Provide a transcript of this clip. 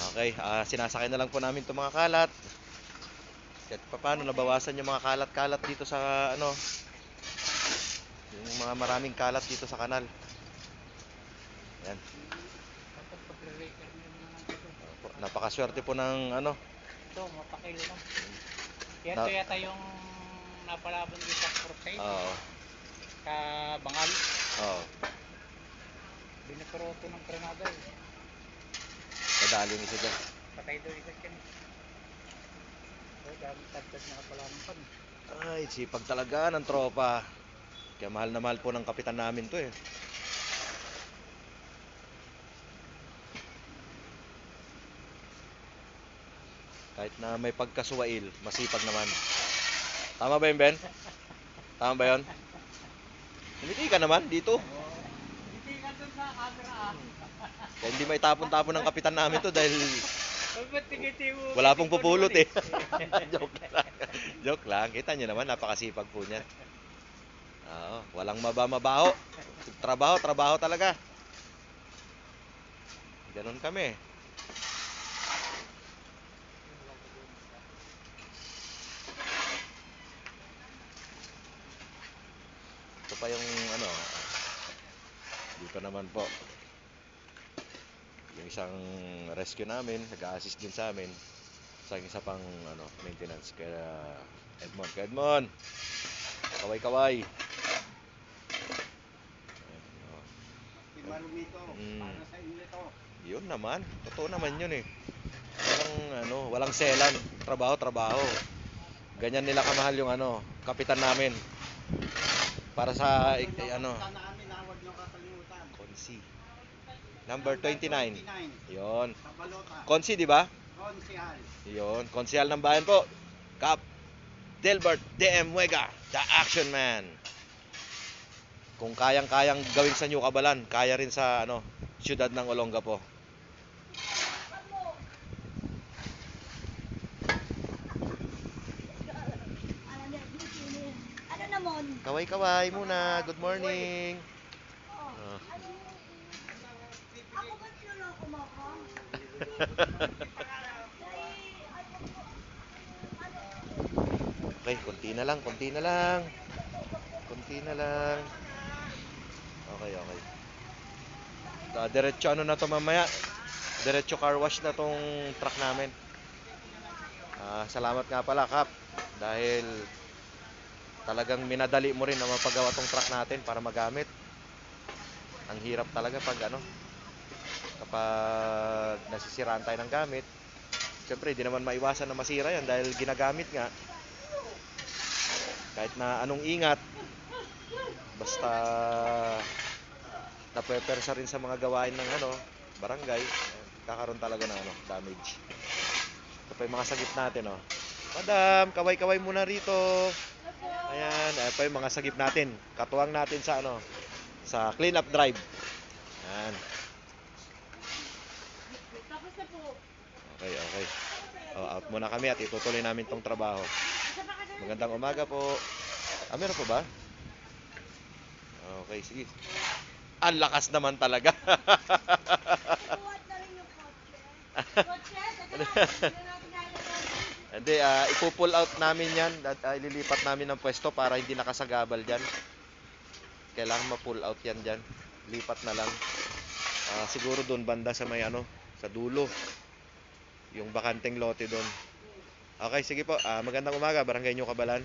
Okay, sinasakay na lang po namin itong mga kalat. Kahit paano nabawasan yung mga kalat-kalat dito sa ano, yung mga maraming kalat dito sa kanal. Yan. Tapos pagre-record nyo naman ang ito. Napakaswerte po ng ano. Ito, mapakilo lang. Yan Na, ito yata yung napalaban dito sa Crusade. Oo. Sa Bangal. Oo. Binaperoto ng Granada eh. Madali yung isa dyan. Patay doon isa dyan. So, dami tagtag na kapalaman pa. Ay, sipag talaga ng tropa. Kaya mahal na mahal po ng kapitan namin to eh. Kahit na may pagkasuwail, masipag naman. Tama ba yun, Ben? Tama ba yun? Hindi ka naman dito. Hindi ka doon sa camera. Kaya hindi maitapon-tapon ng kapitan namin to dahil Ba't mo? wala pong pupulot eh. Joke lang. Joke lang. Kita nyo naman, napakasipag po niya. Oo, walang mabaho. Trabaho, trabaho talaga. Ganon kami. Ito pa yung ano, dito naman po. Yung isang rescue namin, nag-a-assist din sa amin sa isa pang ano, maintenance kaya Edmond. Kaway-kaway. Marumito, para sa inyo to. Yun naman, totoo naman yun eh. Walang selan, trabaho. Ganyan nila kamahal yung ano, kapitan namin. Para sa ano, Konsi. Number 29. Yon. Konsi, di ba? Konsihal. Yon, konsihal ng bayan po. Cap Delbert DM Muega, the action man. Kung kayang-kayang gawin sa New Cabalan, kaya rin sa ano, siyudad ng Olongapo. Ano naman? Kaway-kaway muna. Good morning. Ako ba niloloko mo ako? Okay, konti na lang. Okay. Diretso ano na to mamaya. Diretso car wash na tong truck namin. Salamat nga pala, Kap. Dahil talagang minadali mo rin na mapagawa tong truck natin para magamit. Ang hirap talaga kapag nasisiraan tayo ng gamit. Siyempre, di naman maiwasan na masira yan dahil ginagamit nga. Kahit na anong ingat, basta napepersa rin sa mga gawain ng barangay, kakaroon talaga ng damage. Ito pa yung mga sagip natin, oh. Madam, kaway-kaway muna rito. Ayan, ito pa yung mga sagip natin. Katuwang natin sa sa clean up drive. Ayan. Tapos na po. Okay. Out muna kami at itutuloy namin tong trabaho. Magandang umaga po. Meron po ba? Okay, sige. Ang lakas naman talaga. Buhat na rin yung kotse. Kotse? Hindi, ipo-pull out namin yan at ililipat namin ng pwesto para hindi nakasagabal dyan. Kailangan ma-pull out yan dyan. Lipat na lang. Siguro doon banda sa may sa dulo. Yung bakanteng lote doon. Okay, sige po. Magandang umaga, Barangay New Cabalan.